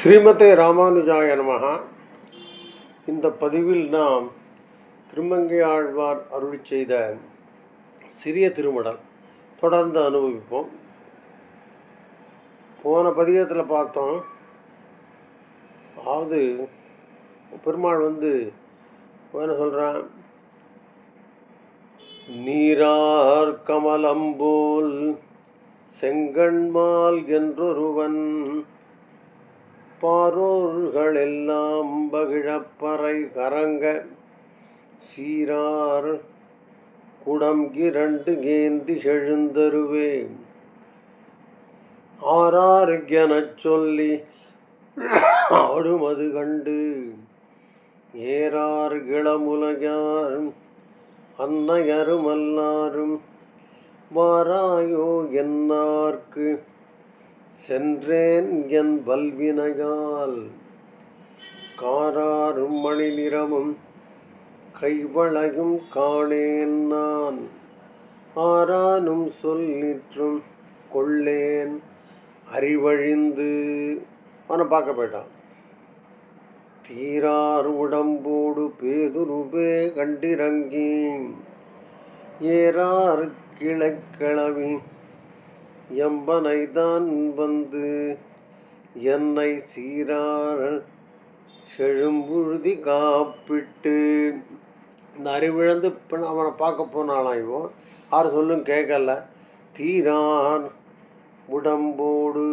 ஸ்ரீமதே ராமானுஜாய நமஹ. இந்த பதிவில் நாம் திருமங்கை ஆழ்வார் அருளிச் செய்த சிறிய திருமடல் தொடர்ந்து அனுபவிப்போம். போன பதிகத்தில் பார்த்தோம், அதாவது பெருமாள் என்ன சொல்கிறான், நீரார் கமலம்போல் செங்கண்மால் என்றொருவன் பாரோர்களெல்லாம் பகிழப்பறை கரங்க சீரார் குடம் இரண்டு ஏந்தி செழுந்தருவே ஆரார்கெனச் சொல்லி ஆடுமது கண்டு ஏறார் கிளமுலையார் அன்னையருமல்லாரும் வாராயோ என்னார்க்கு சென்றேன் என் வல்வினையால் காராரும் மணி நிறமும் கைவளையும் காணேன் நான் ஆரானும் சொல்லிற்றும் கொள்ளேன் அறிவழிந்து அவனை பார்க்க போயிட்டான். தீரார் உடம்போடு பேதுருவே கண்டிறங்கி ஏறார் கிளைக்கிளவி எம்பனைதான் என்னை சீரார் செழும்புழுதி காப்பிட்டு இந்த அறிவிழந்து அவனை பார்க்க போனாலாம். இவன் யார் சொல்லும் கேட்கல. தீரான் உடம்போடு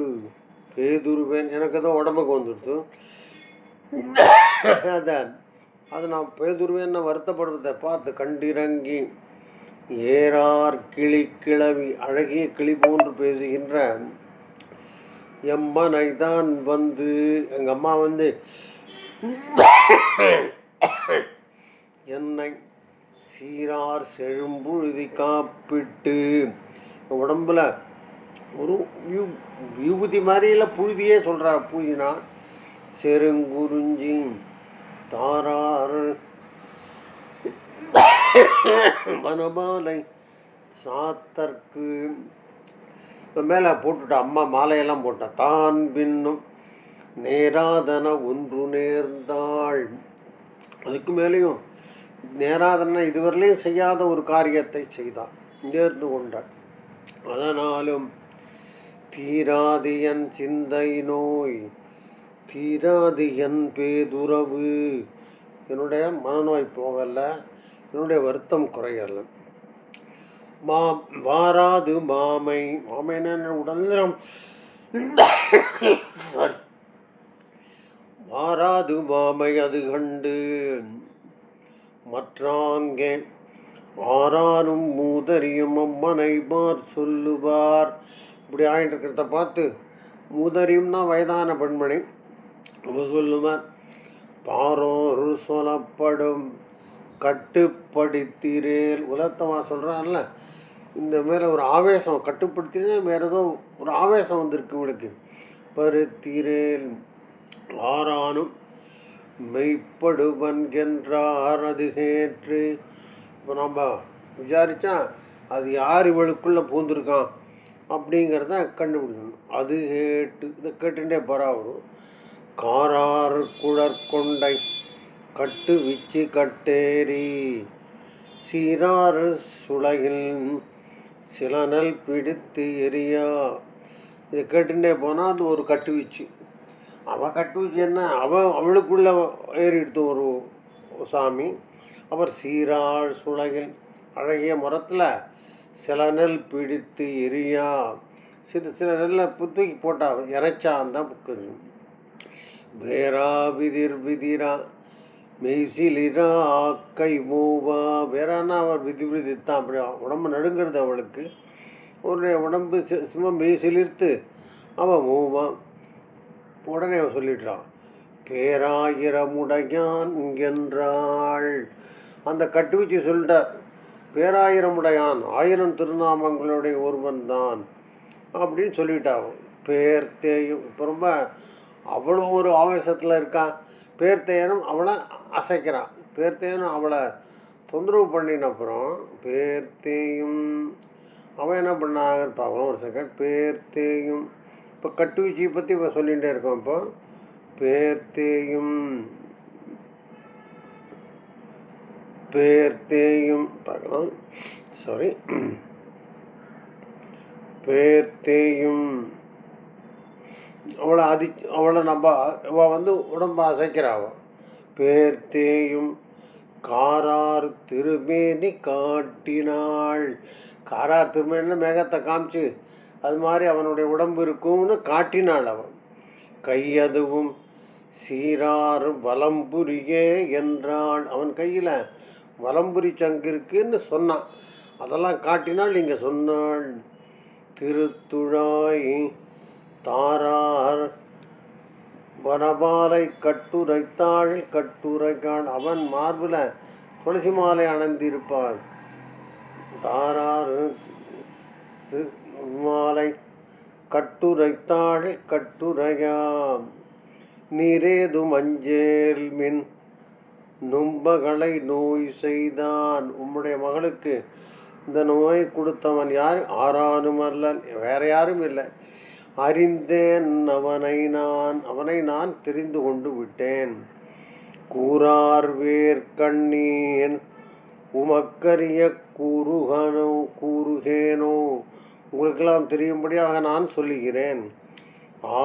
பேதுருவேன், எனக்கு ஏதோ உடம்புக்கு வந்துடுது. அதை நான் பேதுருவேன்னு வருத்தப்படுவதை பார்த்து கண்டிறங்கி ஏறார் கிளவி அழகிய கிளி போன்று பேசுகின்ற எம்மனை தான் எங்கள் அம்மா என்னை சீரார் செழும்புழுதி காப்பிட்டு உடம்புல ஒரு விபூதி மாதிரியில் புழுதியே சொல்கிறா. பூஜினா செருங்குறிஞ்சி தாரார் வனமாலை சாத்தற்கு மேலே போட்டுட்டா. அம்மா மாலையெல்லாம் போட்டா. தான் பின்னும் நேராதன ஒன்று நேர்ந்தாள். அதுக்கு மேலேயும் நேராதன இதுவரையிலையும் செய்யாத ஒரு காரியத்தை செய்தான், நேர்ந்து கொண்டாள். அதனாலும் தீராது என் சிந்தை நோய் தீராது என் பேதுறவு, என்னுடைய மனநோய் போகலை, என்னுடைய வருத்தம் குறையல. வாராது மாமை உடல் நிறம் வாராது மாமை அது கண்டு மற்றாங்கே ஆறாரும் மூதறியும் அம்மனை மார் சொல்லுவார். இப்படி ஆகிட்டு இருக்கிறத பார்த்து மூதறியும்னா வயதான பெண்மணி சொல்லுவார். பாரோர் சொல்லப்படும் கட்டுப்படுத்திரேல் உலகத்தமா சொல்கிறான்ல, இந்த மேலே ஒரு ஆவேசம் கட்டுப்படுத்தினே வேறு ஏதோ ஒரு ஆவேசம் வந்திருக்கு இவளுக்கு. பருத்திரேல் ஆறானும் மெய்ப்படுவன் என்றார் அது கேற்று. இப்போ நம்ம விசாரித்தா அது யார் இவளுக்குள்ளே பூந்துருக்கான் அப்படிங்கிறத கண்டுபிடிக்கணும். அது கேட்டு இதை கேட்டுட்டே பராவரும். காரார் குழற்கொண்டை கட்டு விச்சு கட்டேரி சீரார் சுளையில் சிலனல் பிடித்து எரியா. இதை கேட்டுட்டே போனால் அது ஒரு கட்டு வீச்சு. அவன் கட்டு வீச்சு என்ன, அவளுக்குள்ளே ஏறி எடுத்து ஒரு சாமி. அவர் சீரார் சுளையில் அழகிய மரத்தில் சில நெல் பிடித்து எரியா, சில நெல்லை தூக்கி போட்டா இறைச்சான் தான் புக்கு. வேறா விதிரா மெய்சிலிரா கை மூவா. வேறானா அவர் விதித்தான். அப்படி உடம்பு நடுங்கிறது அவளுக்கு. ஒரு உடம்பு சும்மா மெய் சிலிர்த்து அவன் மூவான். உடனே அவன் சொல்லிடுறான், பேராயிரமுடையான் என்றாள். அந்த கட்டுவீச்சு சொல்லிட்டார், பேராயிரமுடையான், 1000 திருநாமங்களுடைய ஒருவன் தான் அப்படின்னு சொல்லிட்டான். பேர்த்தேயும் இப்போ ரொம்ப அவ்வளோ ஒரு ஆவேசத்தில் இருக்கான். பேர்த்தேயனும் அவளை அசைக்கிறான். பேர்த்தேயனும் அவளை தொந்தரவு பண்ணின அப்புறம் பேர்த்தேயும் அவன் என்ன பண்ணாங்கன்னு பார்க்கணும். ஒரு செகண்ட். பேர்த்தேயும் இப்போ கட்டுவீச்சியை பற்றி இப்போ சொல்லிகிட்டே இருக்கோம். இப்போ பேர்த்தேயும் பேர்த்தேயும் பார்க்கலாம். சாரி, பேர்த்தேயும் அவளை நம்ம உடம்பை அசைக்கிறாவ. பேர்த்தேயும் காரார் திருமேனி காட்டினாள். காரார் திருமேனி மேகத்தை காமிச்சு அது மாதிரி அவனுடைய உடம்பு இருக்கும்னு காட்டினாள் அவன். கையதுவும் சீரார் வலம்புரியே என்றாள். அவன் கையில் வலம்புரி சங்கு இருக்குன்னு சொன்னான். அதெல்லாம் காட்டினாள், இங்கே சொன்னாள். திருத்துழாய் தாரார் வனமாலை கட்டுரைத்தாள் கட்டுரைக்காள். அவன் மார்பில் துளசி மாலை அணிந்திருப்பான். தாரார் மாலை கட்டுரைத்தாள் கட்டுரையாம். நீரேது மஞ்சேல் மின் நும்பகளை நோய் செய்தான். உம்முடைய மகளுக்கு இந்த நோயை கொடுத்தவன் யார்? ஆரானும் அல்ல, வேற யாரும் இல்லை. அறிந்தேன் அவனை நான் தெரிந்து கொண்டு விட்டேன். கூறார் வேர்க்கண்ணீன் உமக்கரிய கூறுகேனோ, உங்களுக்கெல்லாம் தெரியும்படியாக நான் சொல்லுகிறேன்.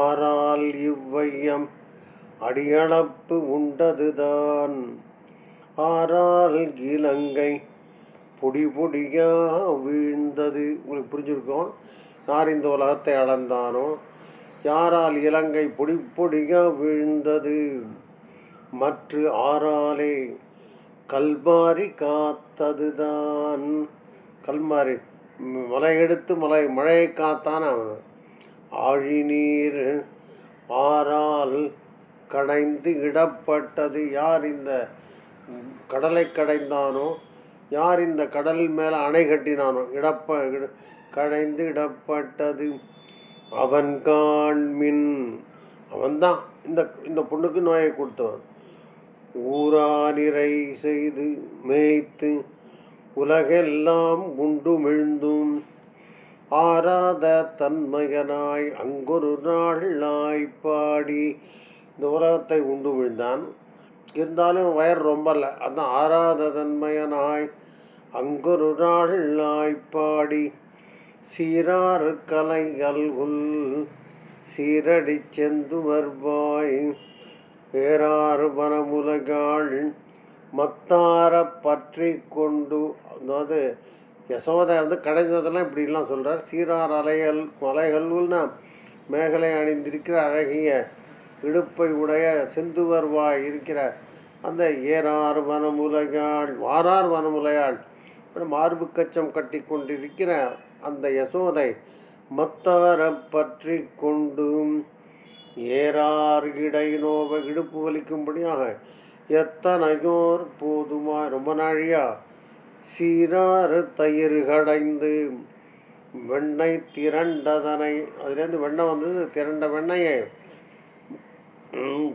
ஆறால் இவ்வையம் அடியளப்பு உண்டதுதான். ஆறால் இலங்கை பொடி பொடியா வீழ்ந்தது. உங்களுக்கு புரிஞ்சிருக்கோம். யார் இந்த உலகத்தை அளந்தானோ, யாரால் இலங்கை பொடி பொடியா வீழ்ந்தது. மற்ற ஆறாலே கல்மாரி காத்ததுதான். கல்மாரி மலை எடுத்து மழையை காத்தான் அவன். ஆழிநீர் ஆறால் கடைந்து இடப்பட்டது. யார் இந்த கடலை கடைந்தானோ, யார் இந்த கடல் மேலே அணை கட்டினானோ, கடைந்து இடப்பட்டது. அவன் காண்மின், அவன்தான் இந்த பொண்ணுக்கு நோயை கொடுத்தவன். ஊரானிரை செய்து மேய்த்து உலகெல்லாம் உண்டு மிழ்ந்தும் ஆராத தன்மையனாய் அங்கொரு நாள் பாடி. இந்த உலகத்தை உண்டு விழுந்தான், இருந்தாலும் வயர் ரொம்ப இல்லை. அதான் ஆராத தன்மையனாய் அங்கொரு நாள் பாடி. சீரார் கலைகள்குள் சீரடி செந்து வருவாய். வேறார் வனமுலகாள் மத்தார பற்றி கொண்டு. அதாவது யசோதை கடைந்ததெல்லாம் இப்படிலாம் சொல்கிறார். சீரார் மலைகள்னா மேகலை அணிந்திருக்கிற அழகிய இடுப்பை உடைய செந்து வருவாய் இருக்கிற அந்த ஏறார் வனமுலையாள், வாரார் வனமுலையாள், மார்பு கச்சம் கட்டி கொண்டிருக்கிற அந்த யசோதை மத்தார பற்றி கொண்டு. ஏறார் இடை நோவ, இடுப்பு வலிக்கும்படியாக எத்தனையோர் போதுமா, ரொம்ப நாழியா. சீராறு தயிர் கடைந்து வெண்ணெய் திரண்டதனை, அதுலேருந்து வெண்ணெய் வந்தது, திரண்ட வெண்ணெயை.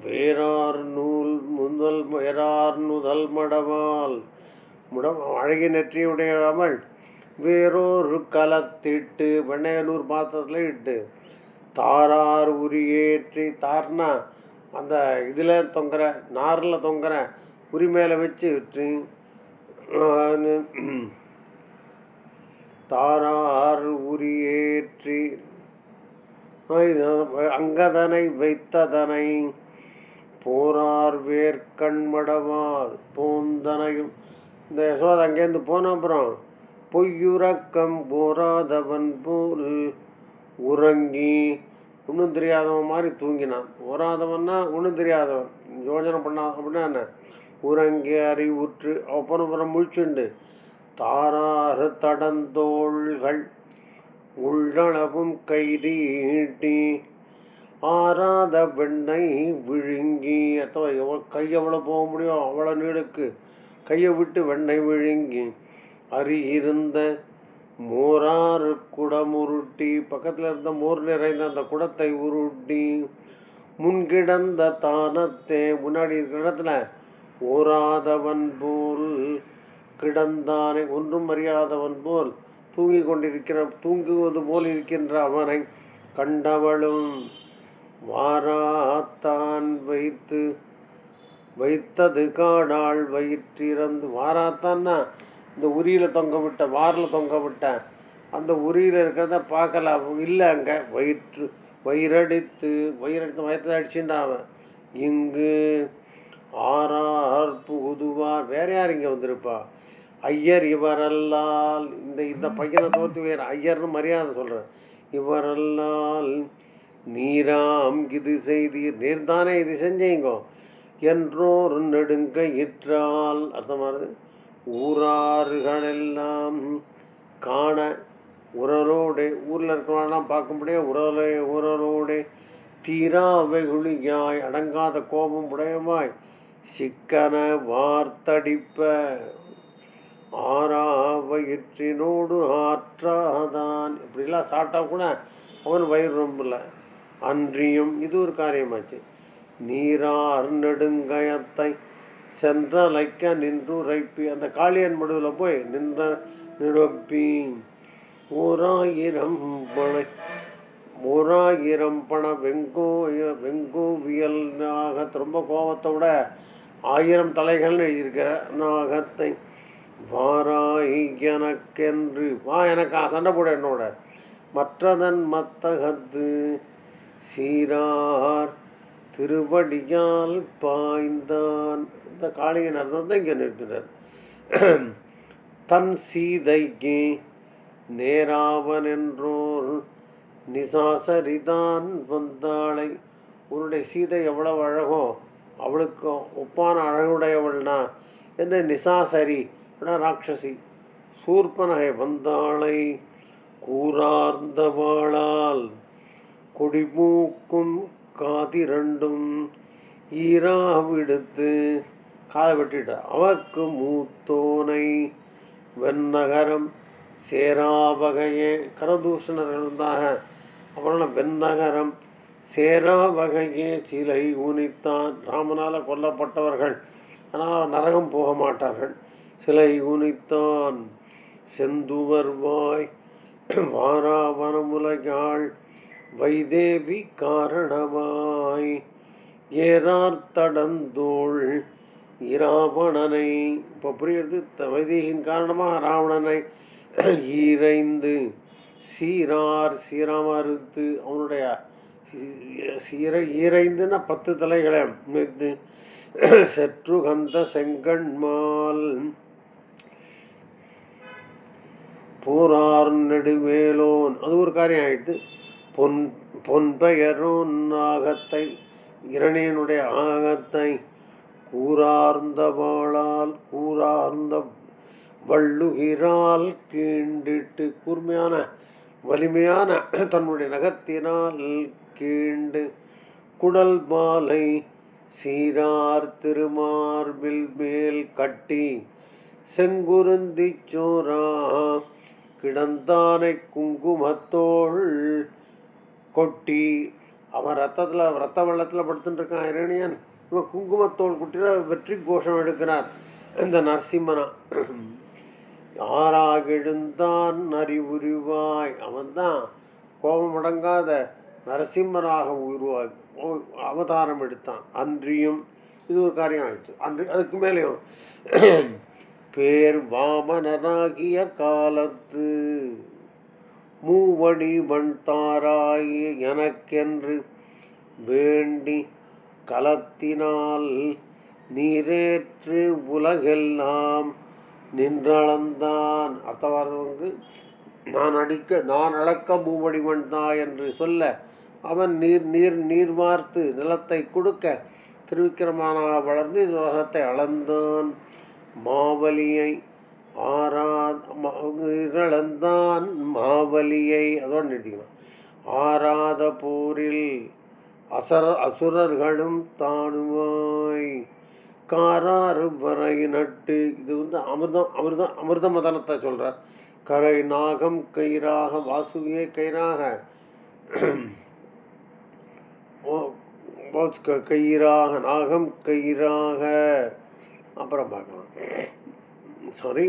வேறார் நுதல் மடவால், அழகிய நெற்றியுடையாமல் வேறொரு கலத்திட்டு வெண்ணெயை 100 பாத்திரத்தில் இட்டு. தாரார் உரியேற்றி, தார்னா அந்த இதில் தொங்குற நாரில் தொங்குற உரி மேலே வச்சு விட்டு. தாரார் உரியேற்றி அங்கதனை வைத்ததனை போரார் வேர்க்கண்மடவால் போந்தனையும். இந்த யசோதை அங்கேருந்து போன அப்புறம் பொய்யுறக்கம் போராதவன் போல் உறங்கி, ஒன்றும் தெரியாதவன் மாதிரி தூங்கினான். ஓராதவன்னா ஒன்றும் தெரியாதவன், யோஜனை பண்ணா அப்படின்னா என்ன, உறங்கி அறிவுற்று அப்புறம் முழிச்சுண்டு. தாராறு தடந்தோள்கள் உள்ளளவும் கை நீட்டி ஆறாத வெண்ணை விழுங்கி. கை எவ்வளோ போக முடியும் அவ்வளோ நீளுக்கு கையை விட்டு வெண்ணெய் விழுங்கி. இருந்த மோராறு குடம் உருட்டி, பக்கத்தில் இருந்த மோர் நிறைந்த அந்த குடத்தை உருட்டி. முன்கிடந்த தானத்தே, முன்னாடி இருக்கிற இடத்துல ஓராதவன் போல் கிடந்தானே, ஒன்றும் அறியாதவன் போல் தூங்குவது போல் இருக்கின்ற அவனை கண்டவளும் வாராத்தான் வைத்தது காடாள் வயிற்றிறந்து. வாராத்தான்னா இந்த உரியில் தொங்க விட்ட, வாரில் தொங்க விட்ட அந்த உரியில் இருக்கிறத பார்க்கல, இல்லை அங்கே வயிறடித்து வயத்தில் அடிச்சுட்டாவன். இங்கு ஆறார் புகுதுவார். வேற யார் இங்கே வந்திருப்பா? ஐயர் இவரல்லால். இந்த பையனை தோற்று வேறு ஐயர்னு மரியாதை சொல்கிறேன். இவரல்லால் நீராம் இது செய்தீர், நீர்தானே இது செஞ்சீங்கோ என்றோர் நெடுங்க இற்றால். அர்த்தமானது ஊராறுகளெல்லாம் காண உரலோடு, ஊரில் இருக்கிறவெல்லாம் பார்க்கும்படியே உரலோடு தீராவைகுழியாய் அடங்காத கோபம் உடையமாய் சிக்கன வார்த்தடிப்ப ஆறாவயிற்றினோடு ஆற்றாதான். இப்படிலாம் சாப்பிட்டா கூட அவன் வயிறு ரொம்பல. அன்றியும் இது ஒரு காரியமாச்சு. நீரார் நெடுங்கயத்தை சென்றலைக்க நின்றுரைப்பி. அந்த காளியன் மடுவில் போய் நிரப்பி ஓராயிரம் பண வெங்கோவியல் ரொம்ப கோபத்தோட 1000 தலைகள்னு எழுதியிருக்கிற நாகத்தை வாராய் எனக்கென்று வா, எனக்கு சண்டை போட என்னோட மற்றதன் மத்தகத்து சீரார் திருவடியால் பாய்ந்தான். இந்த காளியின் அர்த்தத்தை இங்கே நிறுத்தினார். தன் சீதைக்கு நேராவன் என்றோர் நிசாசரிதான் வந்தாளை. உன்னுடைய சீதை எவ்வளவு அழகோ அவளுக்கு ஒப்பான அழகுடையவள்னா என்ன நிசாசரி ராட்சசி சூர்பனகை வந்தாளை கூறார்ந்தவாளால் கொடிமூக்கும் காதிரண்டும் ஈராவிடுத்து காதை வெட்டிட்டார். அவர்க்கு மூத்தோனை வெண்ணகரம் சேராவகையே. கரதூஷணர்கள் இருந்தாக அவனால் வெண்ணகரம் சேராவகையே சிலை ஊனித்தான். ராமனால் கொல்லப்பட்டவர்கள், ஆனால் நரகம் போக மாட்டார்கள். சிலை ஊனித்தான் செந்துவர்வாய் வாராவனமுலையாள் வைதேவி காரணமாய் ஏறார் தடந்தோள் இராவணனை. இப்போ புரியுறது, வைதேகியின் காரணமாக ராவணனை ஈரைந்து சீராமறுத்து அவனுடைய ஈரைந்துன்னா 10 தலைகளை மித்து செற்றுகந்த செங்கண்மால் போரார் நெடுவேலோன். அது ஒரு காரியம் ஆயிடுத்து. பொன்பெயரோன் ஆகத்தை இரணியனுடைய ஆகத்தை கூறார்ந்தவாளால் கூறார்ந்த வள்ளுகிறால் கீண்டிட்டு கூர்மையான வலிமையான தன்னுடைய நகத்தினால் கீண்டு குடல் மாலை சீரார் திருமார்பில் மேல் கட்டி செங்குருந்தி சோரா கிடந்தானை குங்குமத்தோள் கொட்டி. அவன் ரத்த வெள்ளத்தில் படுத்துட்டு இருக்கான் இரணியன். இவன் குங்குமத்தோள் குட்டிட வெற்றி கோஷம் எடுக்கிறார் இந்த நரசிம்மனா. யாராகெழுந்தான் அறிவுருவாய். அவன்தான் கோபமடங்காத நரசிம்மனாக அவதாரம் எடுத்தான். அன்றியும் இது ஒரு காரியம் ஆயிடுச்சு. அதுக்கு மேலேயும் பேர் வாமனராகிய காலத்து மூவடி வண்தாராய் எனக்கென்று வேண்டி கலத்தினால் நீரேற்று உலகெல்லாம் நின்றளந்தான். அர்த்தவாரவங்கு நான் அளக்க மூவடிவன் தான் என்று சொல்ல அவன் நீர் வார்த்து நிலத்தை கொடுக்க திருவிக்கிரமனாக வளர்ந்து இந்த உலகத்தை அளந்தான். மாவலியை இழந்தான் மாவலியை அதோடு நிறுத்திக்கலாம். ஆராத போரில் அசுரர்களும் தானுவாய் காராறு வரை நட்டு. இது அமிர்த மதனத்தை சொல்கிறார். கரை நாகம் கயிறாக வாசுவியை கயிறாக கயிறாக நாகம் கயிறாக. அப்புறம் பார்க்கலாம். சாரி,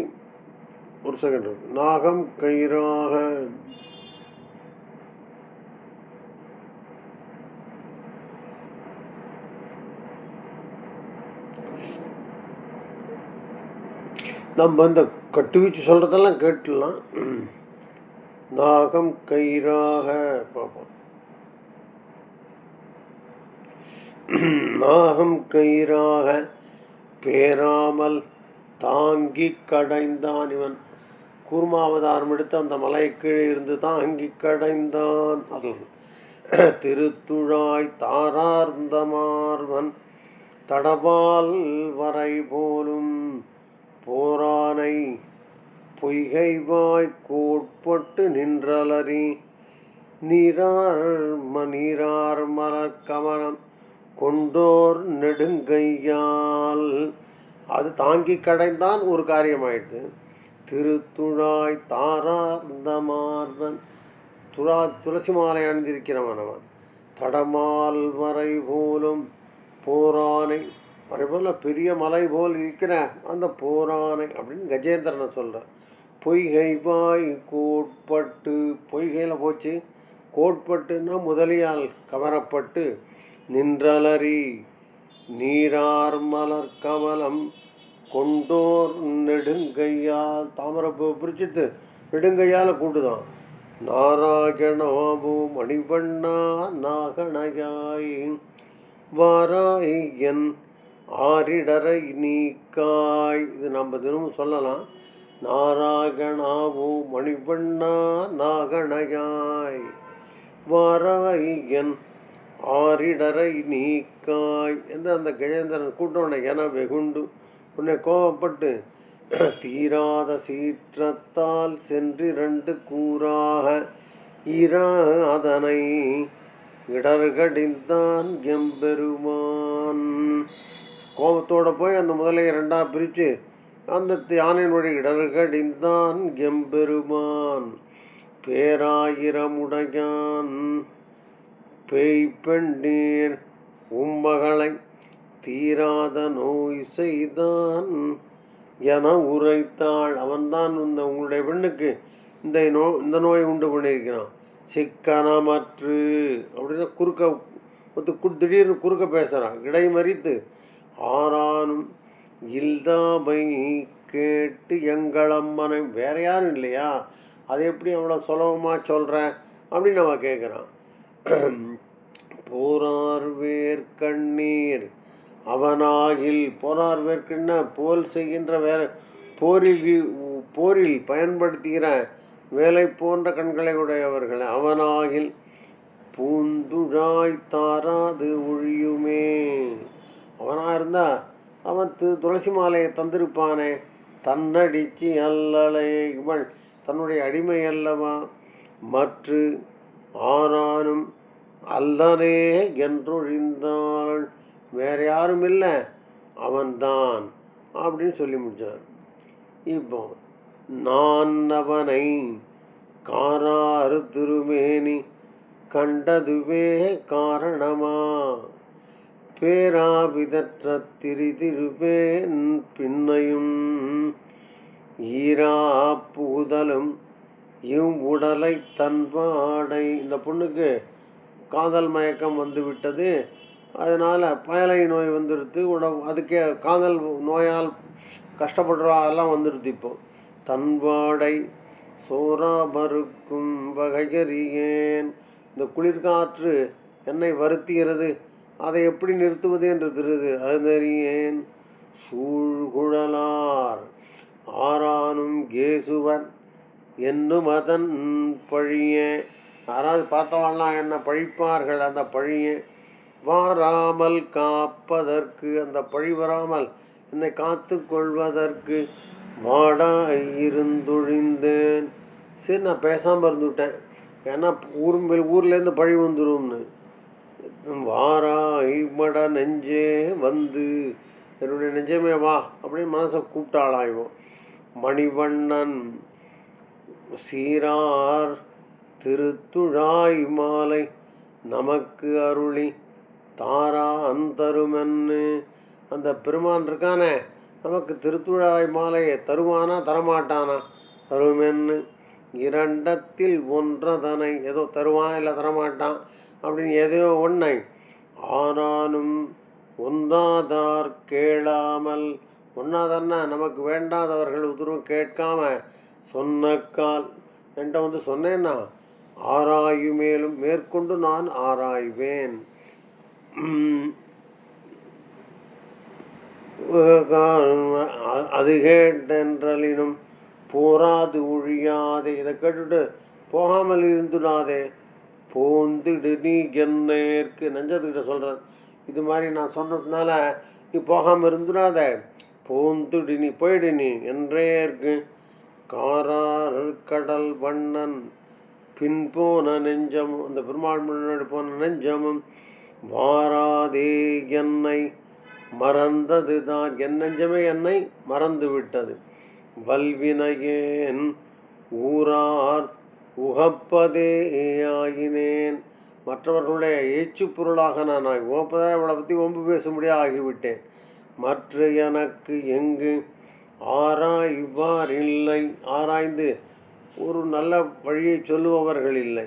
ஒரு செகண்ட். நாகம் கயிறாக நம்ம இந்த கட்டுவீச்சு சொல்கிறதெல்லாம் கேட்டுடலாம். நாகம் கயிறாக பார்ப்போம். நாகம் கயிறாக பேராமல் தாங்கி கடைந்தான். இவன் கூர்மாவதாரம் எடுத்து அந்த மலை கீழே இருந்து தாங்கி கடைந்தான். அது திருத்துழாய் தாரார்ந்த மார்வன் தடபால் வரை போலும் போரானை பொய்கைவாய் கோட்பட்டு நின்றலறி நீரார் மலர் கமலம் கொண்டோர் நெடுங்கையால். அது தாங்கி கடைந்தான் ஒரு காரியமாயிடுது. திருத்துழாய் தாரார்ந்த மார்வன் துளசி மாலை அணிந்திருக்கிறவன் அவன். தடமால் வரை போலும் போரானை, வரை போல பெரிய மலை போல் இருக்கிற அந்த போரானை அப்படின்னு கஜேந்திரனை சொல்கிறார். பொய்கைவாய் கோட்பட்டு, பொய்கையில் போச்சு, கோட்பட்டுன்னா முதலியால் கவரப்பட்டு நின்றலறி நீரார் மலர் கமலம் கொண்டோர் நெடுங்கையால், தாமரப்பூ பிரிச்சுட்டு நெடுங்கையால் கூட்டுதான். நாராயணாபு மணிவண்ணா நாகணையாய் வாராய் என் ஆரிடரை நீக்காய். இது நம்ம தினமும் சொல்லலாம். நாராயணாபு மணிவண்ணா நாகணையாய் வாராய் என் ஆரிடரை நீக்காய் என்று அந்த கஜேந்திரன் கூட்டோனை என வெகுண்டு உன்னை கோபப்பட்டு தீராத சீற்றத்தால் சென்றிரண்டு கூறாக அதனை இடர்கடிந்தான் எம்பெருமான். கோபத்தோடு போய் அந்த முதலை ரெண்டாக பிரித்து அந்த யானையின் வழி இடர்கடிந்தான் எம்பெருமான். பேராயிரமுடையான் பெய்பெண்டீர் உம்மகளை தீராத நோய் செய்தான் என உரைத்தாள். அவன்தான் உங்களுடைய பெண்ணுக்கு இந்த நோயை உண்டு பண்ணியிருக்கிறான். சிக்கனமற்று அப்படின்னா திடீர்னு குறுக்க பேசுகிறான். இடைமறித்து ஆறானும் இல்தாமை கேட்டு எங்களம்மனை, வேற யாரும் இல்லையா, அதை எப்படி அவ்வளோ சுலபமாக சொல்கிறேன் அப்படின்னு அவன் கேட்குறான். போரார் வேர்க்கண்ணீர் அவனாகில், போரார் வேர்க்கண்ண போல் செய்கின்ற வேலை, போரில் பயன்படுத்துகிற வேலை போன்ற கண்களை உடையவர்கள். அவனாகில் பூந்துழாய் தாராது ஒழியுமே, அவனாக இருந்தால் அவன் துளசி மாலையை தந்திருப்பானே. தன்னடிச்சு அல்லலை, இவள் தன்னுடைய அடிமை அல்லவா. மற்ற ஆரானும் அல்லனே என்றொழிந்தாள், வேறு யாரும் இல்லை அவன்தான் அப்படின்னு சொல்லி முடித்தான். இப்போ நான் அவனை காராறு திருமேனி கண்டதுவே காரணமா பேராபிதற்ற திரிதிருவேன் பின்னையும் ஈரா புகுதலும் உடலை தன்வாடை. இந்த பொண்ணுக்கு காதல் மயக்கம் வந்து விட்டது, அதனால் பயலை நோய் வந்துடுது. அதுக்கே காதல் நோயால் கஷ்டப்படுறா அதெல்லாம் வந்துடுது. இப்போ தன்வாடை சோரா மறுக்கும் வகையறியேன், இந்த குளிர்காற்று என்னை வருத்துகிறது, அதை எப்படி நிறுத்துவது என்று தெரியுது அதறியேன். சூழ்குழலார் ஆரானும் கேசுவன் என்னும் அதன் பழிய, யாராவது பார்த்தவாள்லாம் என்ன பழிப்பார்கள், அந்த பழியை வாராமல் காப்பதற்கு, அந்த பழி வராமல் என்னை காத்து கொள்வதற்கு வாடா இருந்தொழிந்தேன். சரி, நான் பேசாமல் இருந்துவிட்டேன், ஏன்னா ஊர்லேருந்து பழி வந்துடும்னு. வாராய் மட நெஞ்சே வந்து, என்னுடைய நெஞ்சமே வா அப்படின்னு மனசை கூப்பிட்டாளாய்வோம். மணிவண்ணன் சீரார் திருத்துழாய் மாலை நமக்கு அருளி தாரா அந்தருமென்னு, அந்த பெருமான் இருக்கானே நமக்கு திருத்துழாய் மாலையை தருவானா தரமாட்டானா. தருமென்னு இரண்டத்தில் ஒன்றதனை, ஏதோ தருவான் இல்லை தரமாட்டான் அப்படின்னு எதையோ ஒன்றை. ஆனாலும் ஒன்றாதார் கேளாமல், ஒன்றாதார்னா நமக்கு வேண்டாதவர்கள் உதவும் கேட்காம சொன்னக்கால் என்கிட்ட சொன்னேன்னா ஆராயுமேலும் மேற்கொண்டு நான் ஆராய்வேன். அது கேட்டென்றலினும் போராது ஒழியாதே, இதை கேட்டுட்டு போகாமல் இருந்துடாதே. போந்துடு நீ என்னேற்கு நெஞ்சத்துக்கிட்ட சொல்கிறேன், இது மாதிரி நான் சொன்னதுனால நீ போகாமல் இருந்துடாத, போந்துடு நீ போயிடு நீ என்றேற்கு. காரார் கடல் வண்ணன் பின்போன நெஞ்சமும், அந்த பெருமாள் முன்னாடி போன நெஞ்சமும் வாராதே என்னை மறந்தது தான், என் நெஞ்சமே என்னை மறந்து விட்டது. வல்வினையேன் ஊரார் உகப்பதே ஆகினேன், மற்றவர்களுடைய ஏச்சு பொருளாக நான் உகப்பதாக இவளை பற்றி ஒம்பு பேசும்படியாக ஆகிவிட்டேன். மற்ற எனக்கு எங்கு இவ்வாறில்லை, ஆராய்ந்து ஒரு நல்ல வழியை சொல்லுபவர்கள் இல்லை.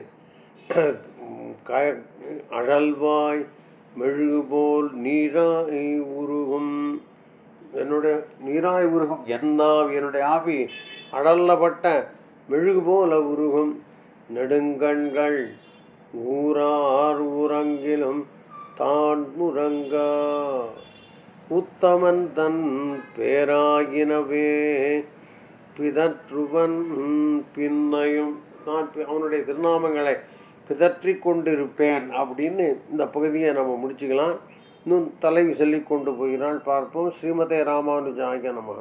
அழல்வாய் மெழுகு போல் நீராய் உருகும், என்னுடைய நீராய் உருகும் என்னுடைய ஆவி அடல்லப்பட்ட மெழுகு போல உருகும். நெடுங்கண்கள் ஊரார் ஊரங்கிலும் தான் முரங்கா, உத்தமன் தன் பேராகினவே பிதற்றுவன் பின்னையும் நான் அவனுடைய திருநாமங்களை பிதற்றி கொண்டிருப்பேன் அப்படின்னு இந்த பகுதியை நம்ம முடிச்சுக்கலாம். இன்னும் தலைவி சொல்லி கொண்டு போகிறான், பார்ப்போம். ஸ்ரீமதே ராமானுஜாய நமஹ.